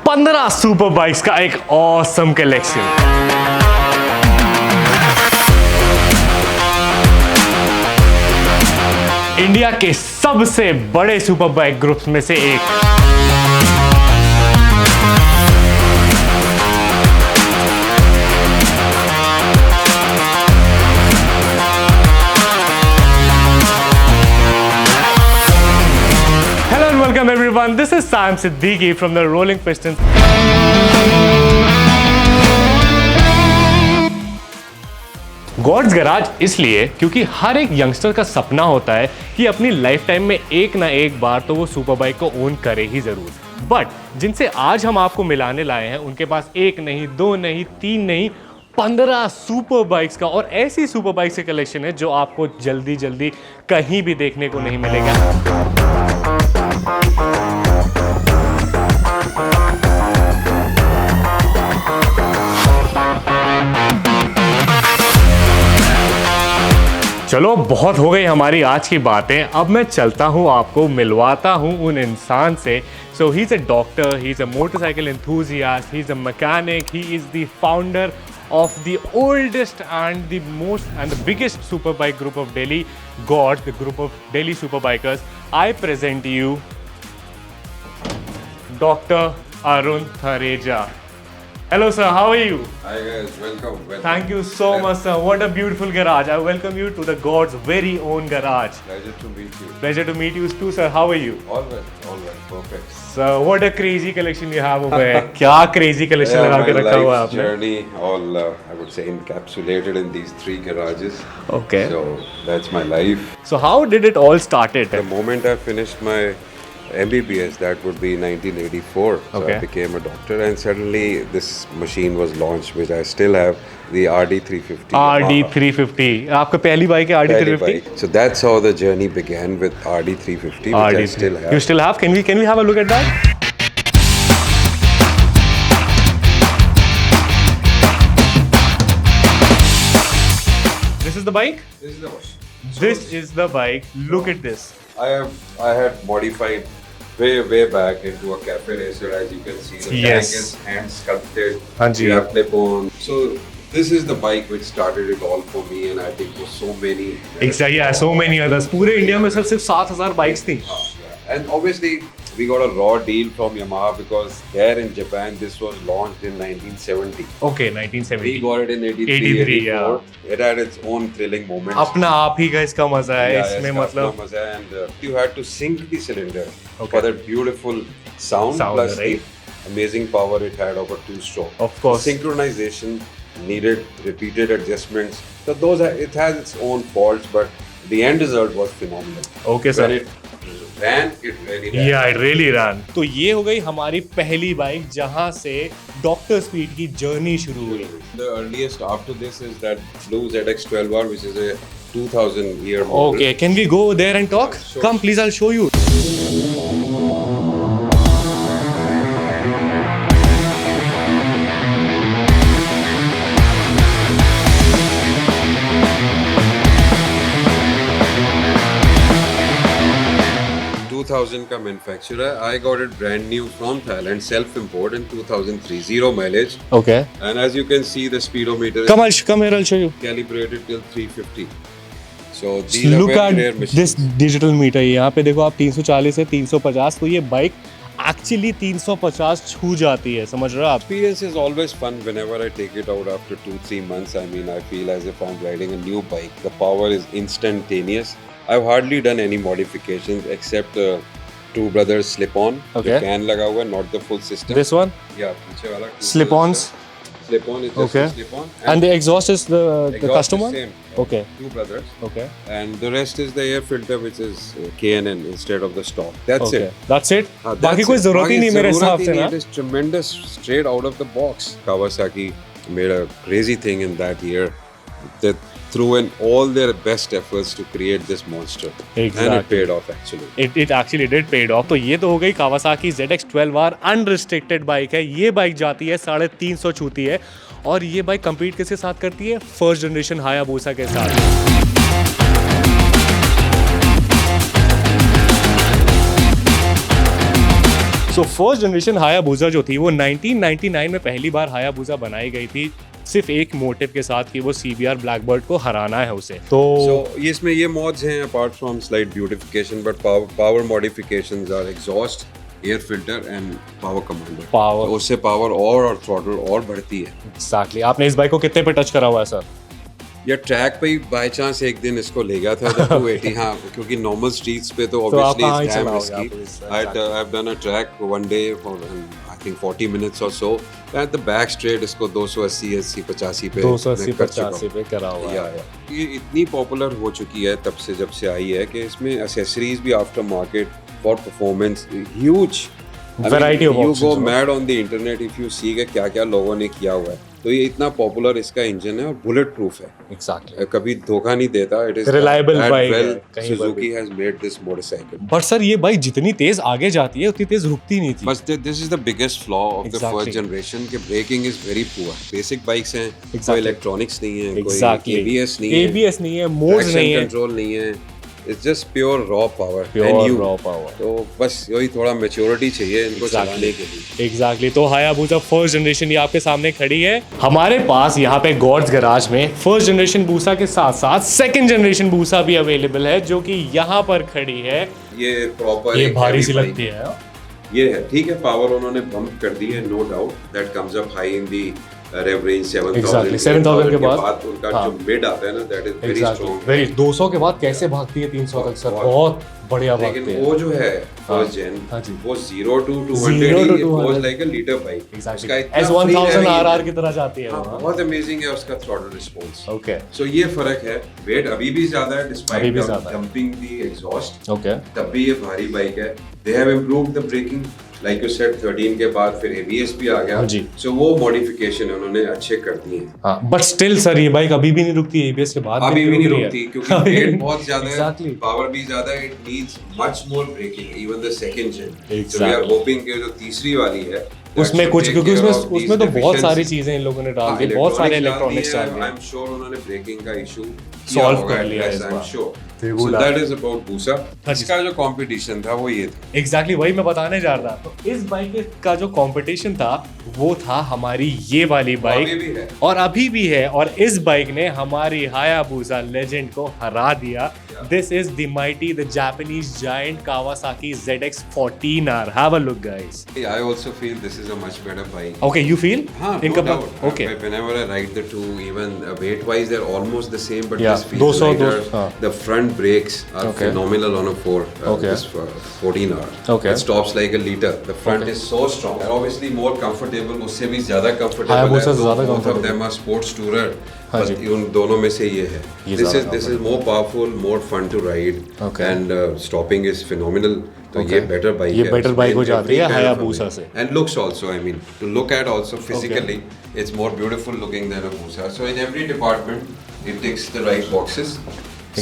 15 super bikes का एक awesome collection. India के सबसे बड़े सुपर बाइक ग्रुप्स में से एक। Hello and welcome everyone. This is Sam Siddiqui from the Rolling Pistons. God's garage इसलिए क्योंकि हर एक यंगस्टर का सपना होता है कि अपनी लाइफ टाइम में एक ना एक बार तो वो सुपर बाइक को ओन करे ही जरूर। बट जिनसे आज हम आपको मिलाने लाए हैं उनके पास एक नहीं, दो नहीं, तीन नहीं, 15 सुपर बाइक्स का और ऐसी सुपर बाइक्स का कलेक्शन है जो आपको जल्दी जल्दी कहीं भी देखने को नहीं मिलेगा। चलो बहुत हो गई हमारी आज की बातें, अब मैं चलता हूँ आपको मिलवाता हूँ उन इंसान से। So he is a doctor, he is a motorcycle enthusiast, he is a mechanic, he is the founder of the oldest and the most and the biggest superbike group of Delhi, GOD, the group of Delhi Superbikers. I present you Dr. Arun Thareja. Hello sir, how are you? Hi guys, welcome. Thank you so much sir. What a beautiful garage. I welcome you to the God's very own garage. Pleasure to meet you. Pleasure to meet you too sir. How are you? All well, perfect. So what a crazy collection you have over here. क्या crazy collection लगा के रखा हुआ है आपने? Journey, all I would say encapsulated in these 3 garages. Okay. So that's my life. So how did it all started? The moment I finished my MBBS, that would be 1984. So Okay. I became a doctor, and suddenly this machine was launched, which I still have, the RD350. RD350. आपका पहली bike है RD350? So that's how the journey began with RD350, which I still have. You still have? Can we have a look at that? This is the bike? This is the wash. This is the bike. Look at this. I had modified way back into a cafe racer, as you can see. The Yes. tank is hand sculpted. हाँ जी. You have clip on. So this is the bike which started it all for me, and I think for so many. Exactly. Yeah, so many others. पूरे India में सिर्फ 7,000 bikes थी. And obviously we got a raw deal from Yamaha because there in Japan this was launched in 1970. Okay, We 1970. got it in 83, 83, 84. It had its own thrilling moments. अपना आप ही का इसका मजा है इसमें मतलब. and you had to sync the cylinder Okay. for that beautiful sound plus right? the amazing power it had over 2-stroke. Of course. The synchronization needed repeated adjustments. So it has its own faults, but the end result was phenomenal. Okay, sir. When it ran, it really ran. Yeah, it really ran. तो ये हो गई हमारी पहली bike जहाँ से doctor speed की journey शुरू हुई. The earliest after this is that blue ZX12R, which is a 2000-year model. Okay, can we go there and talk? Sure. Come, please, I'll show you. का manufacturer. I got it brand new from Thailand, self-import in 2003, 0 mileage. Okay. And as you can see, the speedometer is Come here, I'll show you. calibrated till 350. So these are Look very rare at machines. this digital meter. यहाँ पे देखो आप 340 से 350, तो ये bike actually 350 छू जाती है, समझ रहे हो आप? Experience is always fun whenever I take it out after 2-3 months. I mean, I feel as if I'm riding a new bike. The power is instantaneous. I've hardly done any modifications except two brothers slip-on. Okay. The can लगा हुआ है, not the full system. This one? Yeah, पीछे वाला. Slip-ons? Slip-on is just Okay. a slip-on. And the exhaust is the exhaust custom is one? same. Okay. Two brothers. Okay. And the rest is the air filter, which is K&N instead of the stock. That's Okay. it. That's it? हाँ, बाकी that's कोई it. जरूरत ही नहीं मेरे ज़रूरत हिसाब ही से नहीं. ना. It is tremendous, straight out of the box. Kawasaki made a crazy thing in that year. They threw in all their best efforts to create this monster. Exactly. And it paid off actually. It actually did paid off. तो ये तो हो गई Kawasaki ZX12R unrestricted bike है. ये bike जाती है 350 छूती है और ये बाइक कंपीट किसके साथ करती है? फर्स्ट जनरेशन हायाबुसा के साथ. सो फर्स्ट जनरेशन हायाबुसा जो थी वो 1999 में पहली बार हायाबुसा बनाई गई थी, सिर्फ एक मोटिव के साथ कि वो CBR ब्लैकबर्ड को हराना है उसे। तो ये इसमें ये mods हैं apart from slight beautification, but power modifications are exhaust, air filter and power commander. Power, उससे पावर और थ्रॉटल और बढ़ती है। एग्जैक्टली। आपने इस बाइक को कितने पे टच करा हुआ है सर? या ट्रैक पे ही बाय चांस एक दिन इसको ले गया था 280, हाँ, क्योंकि नॉर्मल स्ट्रीट्स पे तो आप कहाँ ही ऑब्वियसली चलाओगे I have done a track one day for I think 40 minutes और सो, एट द बैक स्ट्रेट इसको 280 85 पे 280-85 पे करा हुआ है। ये इतनी पॉपुलर हो चुकी है तब से, जब से आई है, कि इसमें एक्सेसरीज भी after market for performance huge variety of you options. Go mad on the internet if you see के क्या क्या लोगों ने किया हुआ है। तो ये इतना पॉपुलर इसका इंजन है और बुलेट प्रूफ है, एग्जैक्टली, कभी धोखा नहीं देता। इट इज Reliable bike है, कहीं पर सुजुकी भी। Has made this motorcycle. But sir ये बाइक जितनी तेज आगे जाती है उतनी तेज रुकती नहीं थी। बस this is the biggest flaw of the Exactly. First generation के braking is very poor. Basic bikes हैं, कोई Exactly. इलेक्ट्रॉनिक्स नहीं है, एग्जैक्टली, कोई ABS नहीं है, ABS नहीं है, मोड्स नहीं है, कंट्रोल नहीं है, it's just pure raw power. Pure raw power. तो बस यही थोड़ा मैच्योरिटी चाहिए इनको चलाने के लिए। एग्जैक्टली। तो हायाबुसा फर्स्ट जनरेशन ये आपके सामने खड़ी है। हमारे पास यहाँ पे गॉड्स गैराज में फर्स्ट जनरेशन बूसा के साथ साथ सेकंड जनरेशन बूसा भी अवेलेबल है, जो कि यहाँ पर खड़ी है। ये प्रॉपर ये भारी सी लगती है। ये है, ठीक है, पावर उन्होंने बम्प कर दी है, no doubt, that comes up high in the rev range 7000 7,000 के बाद उनका हाँ। जो मिड आता है ना, that is very strong. Very 200 के बाद कैसे भागती है 300 तक सर, बहुत बढ़िया भागती लेकिन है। वो जो है फर्स्ट जेन, हाँ जी। वो 0 to 200 0 to it 200 was like a liter bike। Exactly, उसका इतना S1000 free RR की तरह जाती है हाँ, वो। बहुत अमेजिंग है उसका थ्रॉटल रिस्पांस। ओके सो ये फर्क है। वेट अभी भी ज्यादा है अभी डिस्पाइट भी ज्यादा है। डंपिंग दी एग्जॉस्ट, ओके तब भी ये भारी बाइक है। They have improved the braking, like you said 13 के बाद फिर ABS भी आ गया। हाँ जी। सो वो मॉडिफिकेशन उन्होंने अच्छे कर दिए हैं। हाँ, बट स्टिल सर ये बाइक अभी भी नहीं रुकती है ABS के बाद अभी भी नहीं रुक रही रुकती है। क्योंकि वेट बहुत ज्यादा Exactly. है, पावर भी ज्यादा है, it needs much more braking even the second gen. So we are Exactly. Hoping कि जो तीसरी वाली है उसमें कुछ, क्योंकि उसमें तो बहुत सारी चीजें इन लोगों ने डाल दी, बहुत सारे इलेक्ट्रॉनिक्स डाल आई दिए। एम श्योर उन्होंने ब्रेकिंग का इशू Solve कर लिया है इस आई एम बार। श्योर। बिल्कुल। सो दैट इज अबाउट बूसा। हाँ जी। इसका जो कंपटीशन था वो ये था। एग्जैक्टली वही मैं बताने जा रहा था। तो इस बाइक का जो कंपटीशन था वो था हमारी ये वाली अभी बाइक, भी है। और अभी भी है, और इस बाइक ने हमारी हायाबुसा लेजेंड को हरा दिया। This is the mighty, the Japanese giant Kawasaki ZX14R। Have a look guys. I also feel this is a much better bike. Okay, you feel हाँ, इन no doubt. Okay, Whenever I ride the two, even weight-wise, they're almost the same, but Yeah, this feels 200, lighter. हाँ. The front brakes are Okay. phenomenal on a Okay. this 14R. Okay. It stops like a liter. The front Okay. is so strong. They're obviously more comfortable. उससे भी ज़्यादा comfortable Hayabusa है. से ज़्यादा Both of comfortable. them are sports tourer. हाँ but जी. उन दोनों में से ये है. ये This ज़्यादा is more powerful, more fun to ride. Okay. And stopping is phenomenal. तो Okay. ये better bike ये है. better उसमें bike हो in जाती every है kind of a Hayabusa way. से. And looks also, I mean, to look at also physically, it's more beautiful looking than a Busa. So in every department, it ticks the right boxes.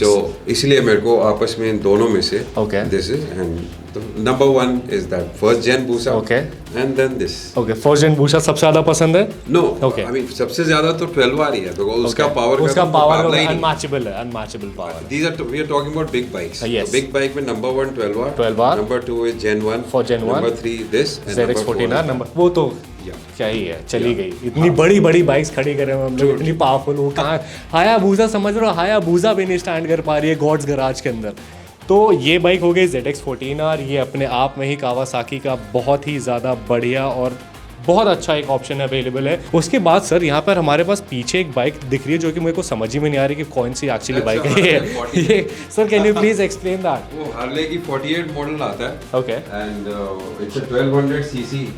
So इसलिए मेरे को आपस में इन दोनों में से Okay. this is and the number one is that first gen Busa. Okay. And then this. Okay, first gen बूसा सबसे ज्यादा पसंद है। No. Okay. I mean सबसे ज्यादा तो 12R ही है because उसका Okay. power उसका तो पावर मुकाबला ही नहीं। अनमैचेबल है, unmatchable power. These are we are talking about big bikes. Yes. So big bike में number one 12R. 12R. Number two is Gen 1. For Gen 1. Number 3 this. And number 4 ZX14R number, वो तो Yeah. क्या ही है, चली गई। इतनी बड़ी बड़ी बाइक्स खड़ी करे हम लोग, इतनी पावरफुल, वो कहाँ हायाबुसा, समझ रहे हो, हायाबुसा भी नहीं स्टैंड कर पा रही है गॉड्स गैराज के अंदर। तो ये बाइक हो गई ZX14R। ये अपने आप में ही कावासाकी का बहुत ही ज़्यादा बढ़िया और बहुत अच्छा एक ऑप्शन अवेलेबल है। उसके बाद सर यहाँ पर हमारे पास पीछे एक बाइक दिख रही है जो कि मेरे को समझ ही में नहीं आ रही कि कौन सी एक्चुअली बाइक है ये sir can you please explain that? वो हार्ले की 48 मॉडल आता है okay, and it's a 1200 CC.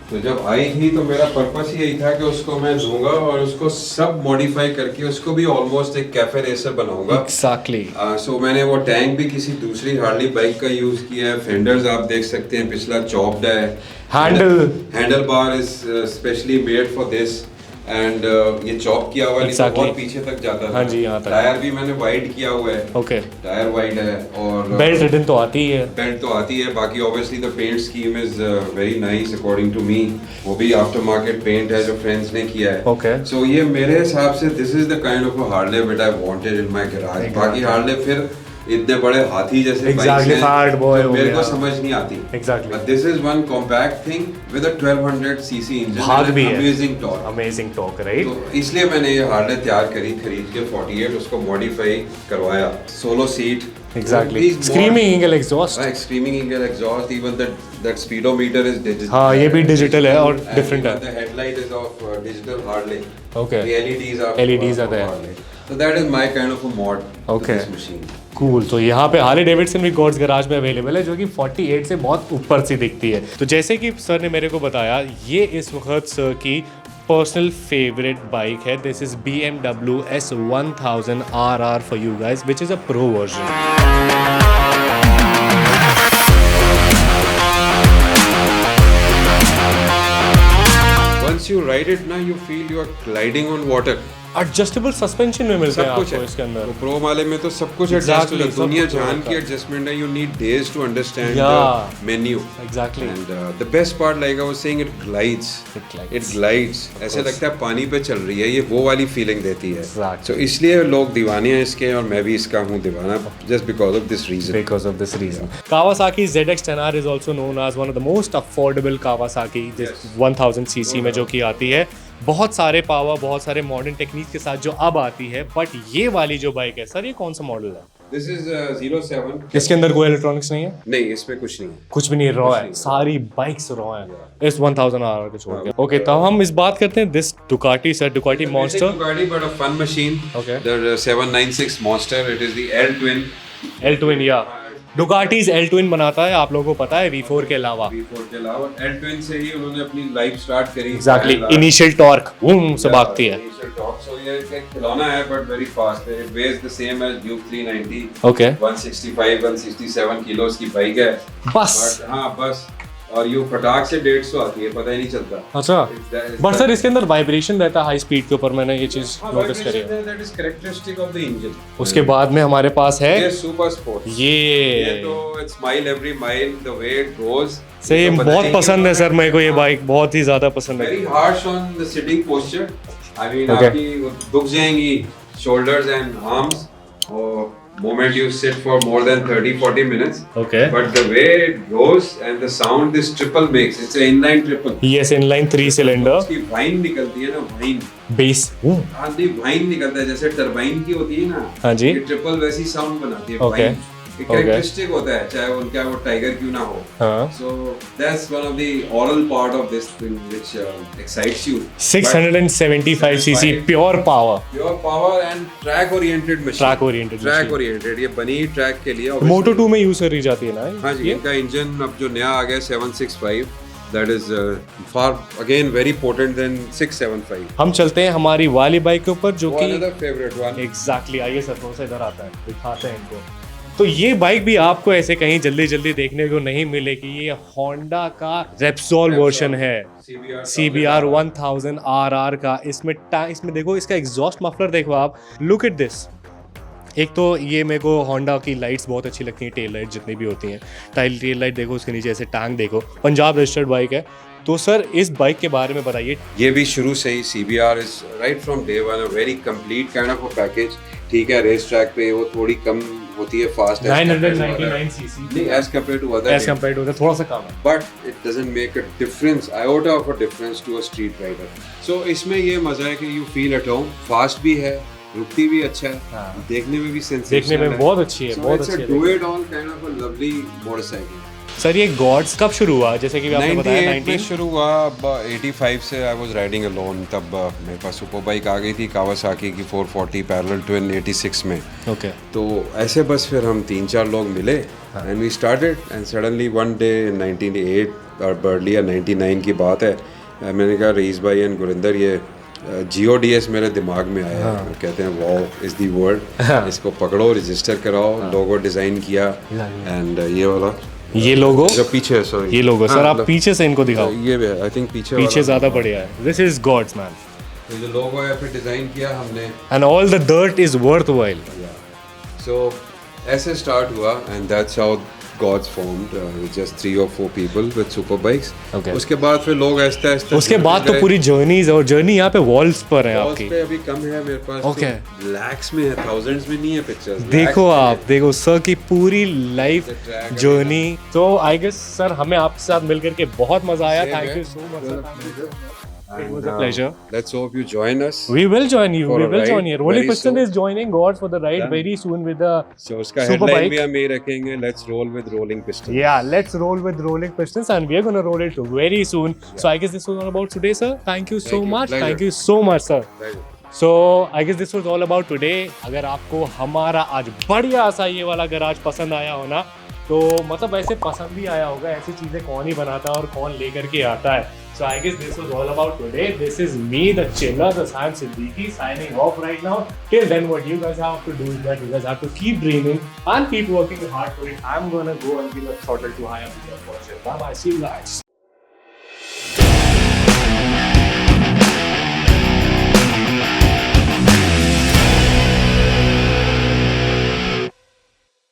तो जब आई थी तो मेरा पर्पस ही यही था कि उसको मैं लूंगा और उसको सब मॉडिफाई करके उसको भी ऑलमोस्ट एक कैफे रेसर बनाऊंगा। एक्जैक्टली। सो मैंने वो टैंक भी किसी दूसरी हार्ली बाइक का यूज किया है। फेंडर्स आप देख सकते हैं पिछला चॉप्ड है। Handle bar is specially made for this and ये चॉप किया हुआ नहीं तो Exactly. बहुत पीछे तक जाता था। हाँ जी, यहाँ तक। टायर भी मैंने वाइड किया हुआ है। ओके, टायर वाइड है और बेल्ट रिटन तो आती ही है। बेल्ट तो आती है। बाकी obviously the paint scheme is very nice according to me. वो भी आफ्टर मार्केट पेंट है जो फ्रेंड्स ने किया है। Okay. सो ये मेरे हिसाब से this is the kind of a Harley which I wanted in my garage. बाकी हार्ले फिर इतने बड़े हाथी जैसे Exactly, fat boy जो हो मेरे गया। को समझ नहीं आती। Exactly. This is one compact thing with a 1200 CC engine, भाग भी है। Amazing torque. Amazing talk, right? तो इसलिए मैंने ये हार्ले तैयार करी, खरीद के 48, उसको मॉडिफाई करवाया, solo seat. Exactly, screaming eagle exhaust. Screaming eagle exhaust, even that speedometer is digital. हाँ, ये भी डिजिटल है और डिफरेंट है। The headlight is of digital Harley. Okay. The LEDs are there. Harley. So that is my kind of a mod Okay. to this machine. Cool. तो यहाँ पे Harley Davidson भी गॉड्स गराज में available है, जो कि 48 से बहुत ऊपर सी दिखती है। तो जैसे कि सर ने मेरे को बताया, ये इस वक्त सर की पर्सनल फेवरेट बाइक है। This is BMW S1000 RR for you guys, which is a pro version. Once you ride it now, you feel you are gliding on water. Adjustable suspension में मिलते हैं सब कुछ आपको है इसके अंदर। तो प्रो वाले में तो सब कुछ एडजस्ट Exactly, होता है। सब दुनिया कुछ जहान होता की है। एडजस्टमेंट है, you need days to understand Yeah. the menu. Exactly. And the best part, like I was saying, it glides. It glides. ऐसे लगता है पानी पे चल रही है, ये वो वाली फीलिंग देती है। Exactly. So इसलिए लोग दीवाने हैं इसके, और मैं भी इसका हूँ दीवाना, just because of this reason. Because of this reason. Kawasaki ZX-10R is also known as one of the most affordable Kawasaki, this 1000 cc में जो कि आती है। बहुत सारे पावर, बहुत सारे मॉडर्न टेक्निक के साथ जो अब आती है। बट ये वाली जो बाइक है सर, ये कौन सा मॉडल है? This is 07. इसके अंदर कोई इलेक्ट्रॉनिक्स नहीं है? नहीं, इसमें कुछ नहीं है। कुछ भी नहीं, रॉ है, सारी बाइक्स रॉ हैं इस 1000 RR के छोड़ के। ओके, तो हम इस बात करते हैं this Ducati sir, Ducati Monster। Ducati, but a fun machine. Okay. The 796 Monster. It is the L twin. L-twin, या Ducati's L-twin बनाता है, आप लोगों को पता है, V4 के अलावा। V4 के अलावा L twin से ही उन्होंने अपनी लाइफ स्टार्ट करी। एग्जैक्टली, इनिशियल टॉर्क बूम से भागती है। Initial torque. So ये एक खिलौना है, but very fast. It weighs the same as Duke 390. Okay, 165, 167 किलोस की बाइक है। बस। But हाँ, बस। और यू फटाक से 150 आती है, पता ही नहीं चलता। अच्छा, बट सर इसके अंदर वाइब्रेशन रहता है हाई स्पीड के ऊपर, मैंने ये चीज नोटिस करी है। That is characteristic of the engine. उसके बाद में हमारे पास है ये सुपर स्पोर्ट। ये तो it's mile every mile, the way it goes. सही, तो बहुत पसंद है सर मेरे को ये बाइक, बहुत ही ज्यादा पसंद है। Very harsh on the sitting posture. I mean, Okay. आपकी दुख जाएंगी shoulders and arms, और moment you sit for more than 30-40 minutes. Okay, But the way it goes and the sound this triple makes, it's an inline triple. Yes, inline 3 cylinder उसकी wine निकलती है ना, wine. Base. हाँ नहीं, wine निकलता है जैसे टरबाइन की होती है ना। हाँ जी। ये ट्रिपल वैसी साउंड बनाती है। Okay. वाइन एक कैरेक्टरिस्टिक होता है, चाहे उनका वो टाइगर क्यों ना हो। हाँ, So that's one of the oral part of this thing which excites you. 675 cc pure power, Pure power and track oriented machine. Track oriented. Track oriented, ये बनी ट्रैक के लिए। मोटो 2 में यूज करी जाती है ना हाँ जी, इनका इंजन अब जो नया आ गया 765, that is far again very potent than 675. हम चलते हैं हमारी वाली बाइक के ऊपर, जो कि Another favorite one. एग्जैक्टली, आइए सर, थोड़ा सा इधर आता है, दिखाते हैं इनको। तो ये बाइक भी आपको ऐसे कहीं जल्दी जल्दी देखने को नहीं मिलेगी। ये होंडा का रेप्सोल वर्जन है, CBR 1000 RR का। इसमें देखो, इसका एग्जॉस्ट मफलर देखो आप, लुक एट दिस। एक तो ये मेरे को होंडा की लाइट्स बहुत अच्छी लगती हैं, टेल लाइट जितनी भी होती हैं। टेल लाइट देखो, उसके नीचे ऐसे टैंक देखो, पंजाब रजिस्टर्ड बाइक है। तो सर इस बाइक के बारे में बताइए। ये भी शुरू से ही CBR is right from day one a very complete kind of a package. ठीक है, रेस ट्रैक पे वो थोड़ी कम होती है, फास्ट 999 cc नहीं, as compared to other as compare to थोड़ा सा कम है। but it doesn't make a difference, iota of a difference to a street rider. So इसमें ये मजा है कि you feel at home, fast भी है, रुकती भी अच्छा है, हाँ। देखने में भी sensational देखने में है। बहुत अच्छी है, So बहुत it's अच्छी a है। do it all kind of a lovely motorcycle. Sir ये गॉड्स कब शुरू हुआ, जैसे कि आपने बताया 98 में शुरू हुआ, अब 85 से आई वाज राइडिंग अलोन। तब मेरे पास सुपर बाइक आ गई थी कावासाकी की 440 पैरेलल ट्विन 86 में। ओके, तो ऐसे बस फिर हम 3-4 लोग मिले and we started, and suddenly one day 98 और बर्डली या 99 की बात है, मैंने कहा रईस भाई एंड गुरिंदर, ये GODS मेरे दिमाग में आया है। वो कहते हैं वाओ इज़ दी वर्ड, इसको पकड़ो, रजिस्टर कराओ, लोगो डिज़ाइन किया, एंड ये वाला ये लोगो, जो पीछे है, सॉरी ये लोगो सर, आप पीछे से इनको दिखाओ। ये भी आई थिंक पीछे पीछे ज्यादा बढ़िया है। दिस इज गॉड्स मैन, तो जो लोगो है फिर डिज़ाइन किया हमने, and all the dirt is worthwhile. So ऐसे स्टार्ट हुआ, and that's how gods formed, just 3 or 4 people with super bikes. Okay. उसके बाद फिर लोग आहिस्ता आहिस्ता उसके बाद तो पूरी जर्नीज और जर्नी यहाँ पे वॉल्स पर है आपकी। पे अभी कम है मेरे पास। Okay. तो lakhs में है, thousands में नहीं है पिक्चर्स। देखो आप, देखो सर की पूरी लाइफ The track जर्नी। तो आई गेस सर हमें आपके साथ मिलकर के बहुत मजा आया। Thank you so much. It was a pleasure. Let's hope you join us. We will join you. For We a will ride join you. Rolling very Piston soon. is joining Gods for the ride Done. very soon with the So उसका super headline bike. भी हम यही रखेंगे, let's roll with rolling pistons. Yeah, let's roll with Rolling Pistons and we are going to roll it very soon. So I guess this was all about today, sir. Thank you so Thank you. much. Pleasure. Thank you so much, sir. Pleasure. So I guess this was all about today. अगर आपको हमारा आज बढ़िया सा ये वाला garage पसंद आया हो ना, तो मतलब ऐसे पसंद भी आया होगा। ऐसी चीजें कौन ही बनाता है और कौन लेकर के आता है। So I guess this was all about today. This is me, the chiller, the Sam Siddiqui, signing off right now. Till then, what you guys have to do is that you guys have to keep dreaming and keep working hard for it. I'm gonna go and give a throttle to higher. Bye bye. See you guys.